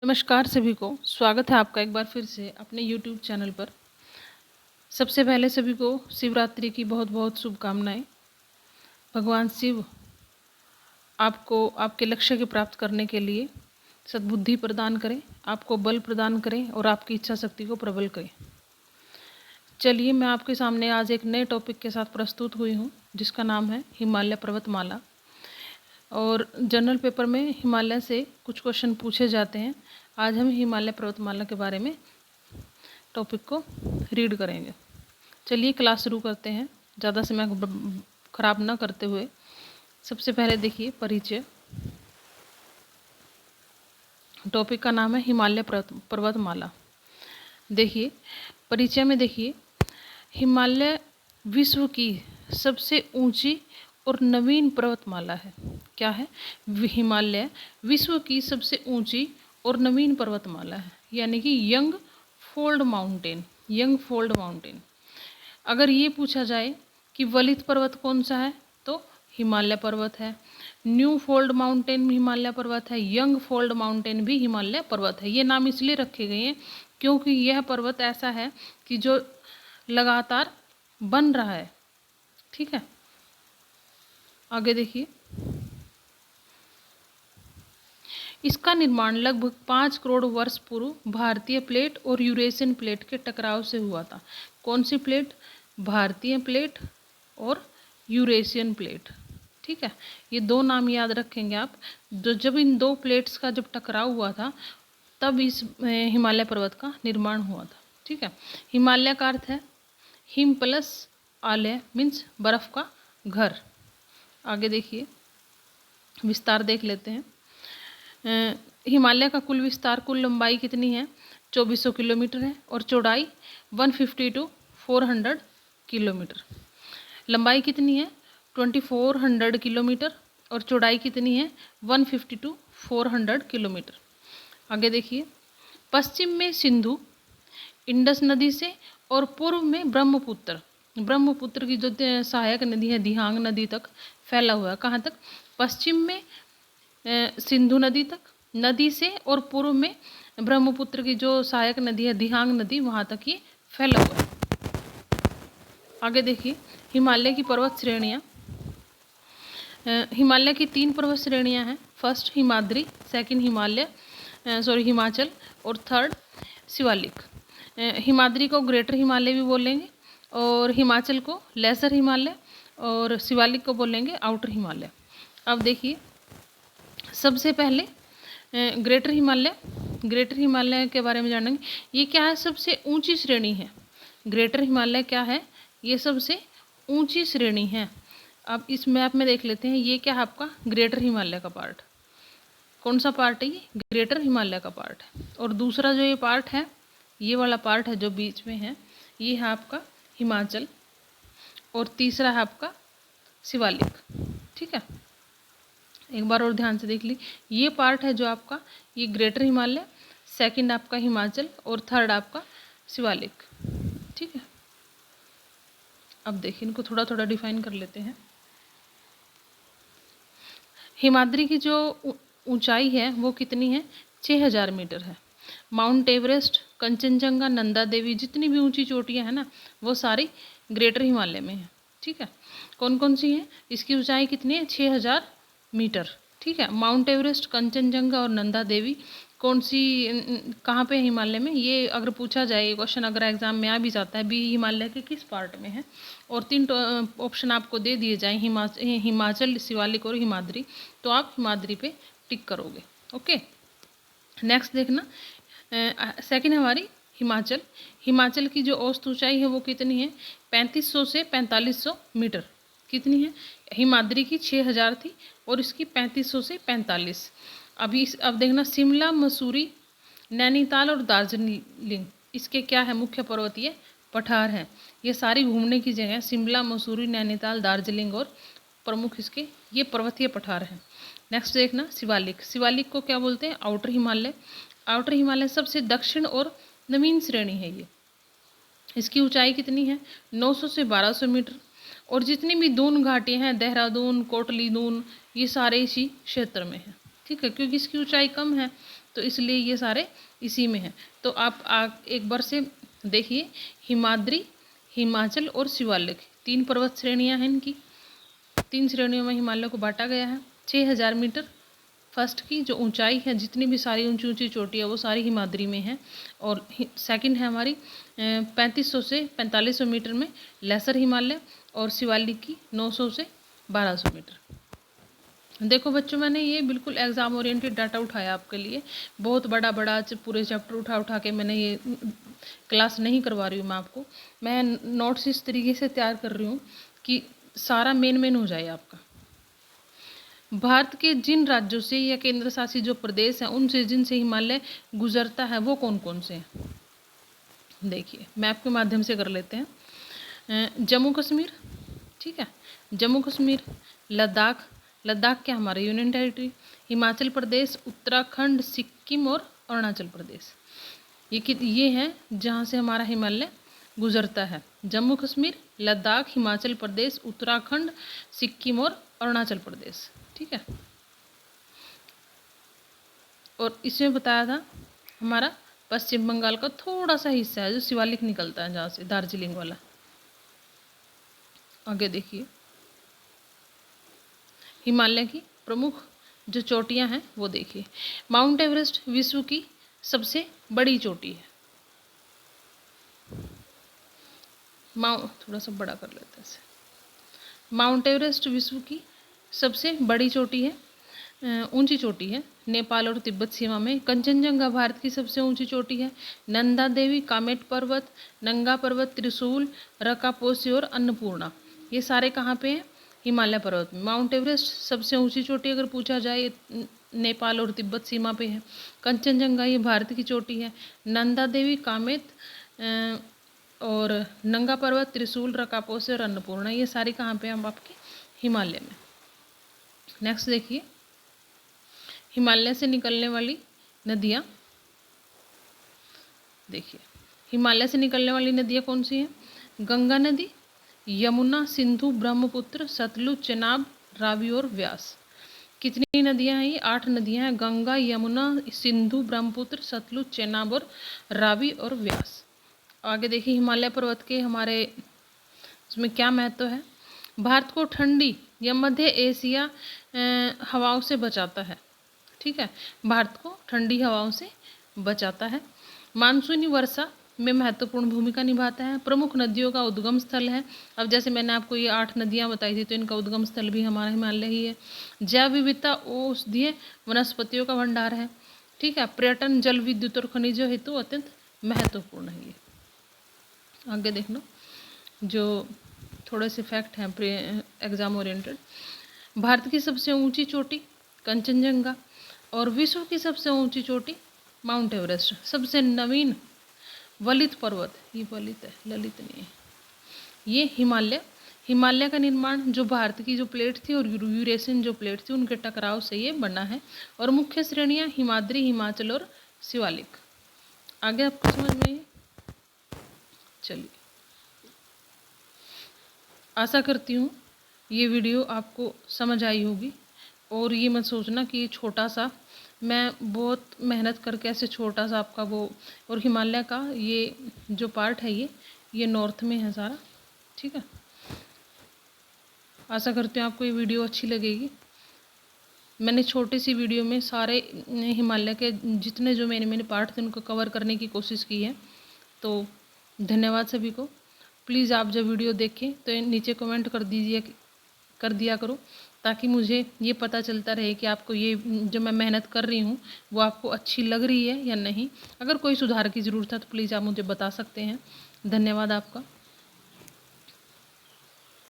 नमस्कार सभी को, स्वागत है आपका एक बार फिर से अपने YouTube चैनल पर। सबसे पहले सभी को शिवरात्रि की बहुत बहुत शुभकामनाएं। भगवान शिव आपको आपके लक्ष्य के प्राप्त करने के लिए सद्बुद्धि प्रदान करें, आपको बल प्रदान करें और आपकी इच्छा शक्ति को प्रबल करें। चलिए, मैं आपके सामने आज एक नए टॉपिक के साथ प्रस्तुत हुई हूँ, जिसका नाम है हिमालय पर्वतमाला। और जनरल पेपर में हिमालय से कुछ क्वेश्चन पूछे जाते हैं। आज हम हिमालय पर्वतमाला के बारे में टॉपिक को रीड करेंगे। चलिए क्लास शुरू करते हैं, ज़्यादा समय खराब ना करते हुए। सबसे पहले देखिए परिचय। टॉपिक का नाम है हिमालय पर्वतमाला। देखिए परिचय में देखिए, हिमालय विश्व की सबसे ऊंची और नवीन पर्वतमाला है। क्या है? हिमालय विश्व की सबसे ऊंची और नवीन पर्वतमाला है, यानी कि यंग फोल्ड माउंटेन। अगर ये पूछा जाए कि वलित पर्वत कौन सा है, तो हिमालय पर्वत है। न्यू फोल्ड माउंटेन हिमालय पर्वत है। यंग फोल्ड माउंटेन भी हिमालय पर्वत है। ये नाम इसलिए रखे गए हैं क्योंकि यह पर्वत ऐसा है कि जो लगातार बन रहा है। ठीक है, आगे देखिए। इसका निर्माण लगभग 5 करोड़ वर्ष पूर्व भारतीय प्लेट और यूरेशियन प्लेट के टकराव से हुआ था। कौन सी प्लेट? भारतीय प्लेट और यूरेशियन प्लेट। ठीक है, ये दो नाम याद रखेंगे आप। जब इन दो प्लेट्स का जब टकराव हुआ था, तब इस हिमालय पर्वत का निर्माण हुआ था। ठीक है, हिमालय का अर्थ है हिम प्लस आलय, मीन्स बर्फ का घर। आगे देखिए, विस्तार देख लेते हैं। हिमालय का कुल विस्तार, कुल लंबाई कितनी है? 2400 किलोमीटर है और चौड़ाई 150 to 400 किलोमीटर। लंबाई कितनी है? 2400 किलोमीटर और चौड़ाई कितनी है? 150 to 400 किलोमीटर। आगे देखिए, पश्चिम में सिंधु इंडस नदी से और पूर्व में ब्रह्मपुत्र की जो सहायक नदी है दिहांग नदी तक फैला हुआ है। कहाँ तक? पश्चिम में सिंधु नदी तक, नदी से, और पूर्व में ब्रह्मपुत्र की जो सहायक नदी है दिहांग नदी, वहाँ तक ये फैला हुआ है। आगे देखिए, हिमालय की पर्वत श्रेणियाँ। हिमालय की 3 पर्वत श्रेणियाँ हैं। फर्स्ट हिमाद्री, सेकंड हिमाचल और थर्ड शिवालिक। हिमाद्री को ग्रेटर हिमालय भी बोलेंगे और हिमाचल को लेसर हिमालय और शिवालिक को बोलेंगे आउटर हिमालय। अब देखिए, सबसे पहले ग्रेटर हिमालय के बारे में जानेंगे। ये क्या है? सबसे ऊंची श्रेणी है। ग्रेटर हिमालय क्या है? ये सबसे ऊंची श्रेणी है। अब इस मैप में देख लेते हैं, ये क्या है आपका? ग्रेटर हिमालय का पार्ट। कौन सा पार्ट है ये? ग्रेटर हिमालय का पार्ट है। और दूसरा जो ये पार्ट है, ये वाला पार्ट है जो बीच में है, ये है आपका हिमाचल, और तीसरा है आपका शिवालिक। ठीक है, एक बार और ध्यान से देख ली। ये पार्ट है जो आपका, ये ग्रेटर हिमालय, सेकंड आपका हिमाचल और थर्ड आपका शिवालिक। ठीक है, अब देखिए, इनको थोड़ा थोड़ा डिफाइन कर लेते हैं। हिमाद्री की जो ऊंचाई है वो कितनी है? 6000 मीटर है। माउंट एवरेस्ट, कंचनजंगा, नंदा देवी, जितनी भी ऊंची चोटियां हैं ना, वो सारी ग्रेटर हिमालय में है। ठीक है, कौन कौन सी हैं? इसकी ऊंचाई कितनी है? 6000 मीटर। ठीक है, माउंट एवरेस्ट, कंचनजंगा और नंदा देवी कौन सी, कहाँ पे है हिमालय में? ये अगर पूछा जाए क्वेश्चन, अगर एग्जाम में आ भी जाता है, भी हिमालय के किस पार्ट में है, और 3 ऑप्शन आपको दे दिए जाए, हिमाचल, शिवालिक और हिमाद्री, तो आप हिमाद्री पे टिक करोगे। ओके, नेक्स्ट देखना, सेकंड हमारी हिमाचल की जो औसत ऊंचाई है वो कितनी है? 3500 से 4500 मीटर। कितनी है? हिमाद्री की 6000 थी और इसकी 3500 से 45। अब देखना, शिमला, मसूरी, नैनीताल और दार्जिलिंग, इसके क्या है? मुख्य पर्वतीय पठार हैं। ये सारी घूमने की जगह, शिमला, मसूरी, नैनीताल, दार्जिलिंग और प्रमुख इसके ये पर्वतीय पठार हैं। नेक्स्ट देखना, शिवालिक को क्या बोलते हैं? आउटर हिमालय सबसे दक्षिण और नवीन श्रेणी है ये। इसकी ऊंचाई कितनी है? 900 से 1200 मीटर। और जितनी भी दून घाटियाँ हैं, देहरादून, कोटली दून, ये सारे इसी क्षेत्र में हैं। ठीक है, क्योंकि इसकी ऊंचाई कम है तो इसलिए ये सारे इसी में हैं। तो आप एक बार से देखिए, हिमाद्री, हिमाचल और शिवालिक 3 पर्वत श्रेणियां हैं इनकी। 3 श्रेणियों में हिमालय को बांटा गया है। 6000 मीटर फर्स्ट की जो ऊंचाई है, जितनी भी सारी ऊंची ऊंची चोटी है वो सारी हिमाद्री में है। और सेकंड है हमारी 3500 से 4500 मीटर में लेसर हिमालय, और शिवालिक की 900 से 1200 मीटर। देखो बच्चों, मैंने ये बिल्कुल एग्ज़ाम ओरिएंटेड डाटा उठाया आपके लिए। बहुत बड़ा बड़ा पूरे चैप्टर उठा के मैंने ये क्लास नहीं करवा रही हूँ मैं आपको। मैं नोट्स इस तरीके से तैयार कर रही हूँ कि सारा मेन हो जाए आपका। भारत के जिन राज्यों से या केंद्र शासित जो प्रदेश हैं उनसे जिनसे हिमालय गुजरता है वो कौन कौन से हैं, देखिए मैप के माध्यम से कर लेते हैं। जम्मू कश्मीर, ठीक है, जम्मू कश्मीर, लद्दाख, लद्दाख क्या हमारा यूनियन टेरिटरी, हिमाचल प्रदेश, उत्तराखंड, सिक्किम और अरुणाचल प्रदेश। ये हैं जहाँ से हमारा हिमालय गुजरता है। जम्मू कश्मीर, लद्दाख, हिमाचल प्रदेश, उत्तराखंड, सिक्किम और अरुणाचल प्रदेश, ठीक है। और इसमें बताया था हमारा पश्चिम बंगाल का थोड़ा सा हिस्सा है जो शिवालिक निकलता है जहाँ से, दार्जिलिंग वाला। आगे देखिए, हिमालय की प्रमुख जो चोटियां हैं वो देखिए। माउंट एवरेस्ट विश्व की सबसे बड़ी चोटी है। थोड़ा सा बड़ा कर लेते हैं इसे। माउंट एवरेस्ट विश्व की सबसे बड़ी चोटी है, ऊंची चोटी है, नेपाल और तिब्बत सीमा में। कंचनजंगा भारत की सबसे ऊंची चोटी है। नंदा देवी, कामेट पर्वत, नंगा पर्वत, त्रिशूल, रकापोसी और अन्नपूर्णा, ये सारे कहाँ पे हैं, हिमालय पर्वत में। माउंट एवरेस्ट सबसे ऊंची चोटी अगर पूछा जाए नेपाल और तिब्बत सीमा पे है। कंचनजंगा ये भारत की चोटी है। नंदा देवी, कामेत और नंगा पर्वत, त्रिशूल, रकापोसी और अन्नपूर्णा, ये सारी कहाँ पे हैं आपके, हिमालय में। नेक्स्ट देखिए, हिमालय से निकलने वाली नदियाँ, देखिए हिमालय से निकलने वाली नदियाँ कौन सी हैं, गंगा नदी, यमुना, सिंधु, ब्रह्मपुत्र, सतलुज, चेनाब, रावी और व्यास। कितनी नदियाँ हैं ये, 8 नदियाँ हैं, गंगा, यमुना, सिंधु, ब्रह्मपुत्र, सतलुज, चेनाब और रावी और व्यास। आगे देखिए, हिमालय पर्वत के हमारे इसमें क्या महत्व है। भारत को ठंडी या मध्य एशिया हवाओं से बचाता है, ठीक है, भारत को ठंडी हवाओं से बचाता है। मानसूनी वर्षा में महत्वपूर्ण भूमिका निभाता है। प्रमुख नदियों का उद्गम स्थल है। अब जैसे मैंने आपको ये 8 नदियाँ बताई थी, तो इनका उद्गम स्थल भी हमारा हिमालय ही है। जैव विविधता औषधीय वनस्पतियों का भंडार है, ठीक है। पर्यटन, जल विद्युत और खनिजों हेतु अत्यंत महत्वपूर्ण है ये। आगे देख लो जो थोड़े से फैक्ट हैं एग्जाम ओरिएंटेड। भारत की सबसे ऊंची चोटी कंचनजंगा और विश्व की सबसे ऊंची चोटी माउंट एवरेस्ट। सबसे नवीन वलित पर्वत, ये वलित है, ललित नहीं है, ये हिमालय का निर्माण जो भारत की जो प्लेट थी और यूरेशियन जो प्लेट थी उनके टकराव से ये बना है। और मुख्य श्रेणियाँ हिमाद्री, हिमाचल और शिवालिक। आगे आपको समझ में, चलिए आशा करती हूँ ये वीडियो आपको समझ आई होगी। और ये मत सोचना कि छोटा सा, मैं बहुत मेहनत करके ऐसे छोटा सा आपका वो, और हिमालय का ये जो पार्ट है ये नॉर्थ में है सारा, ठीक है। आशा करती हूँ आपको ये वीडियो अच्छी लगेगी। मैंने छोटी सी वीडियो में सारे हिमालय के जितने जो मैंने पार्ट थे उनको कवर करने की कोशिश की है। तो धन्यवाद सभी को। प्लीज़ आप जब वीडियो देखें तो नीचे कमेंट कर दिया करो, ताकि मुझे ये पता चलता रहे कि आपको ये जो मैं मेहनत कर रही हूँ वो आपको अच्छी लग रही है या नहीं। अगर कोई सुधार की ज़रूरत है तो प्लीज़ आप मुझे बता सकते हैं। धन्यवाद आपका।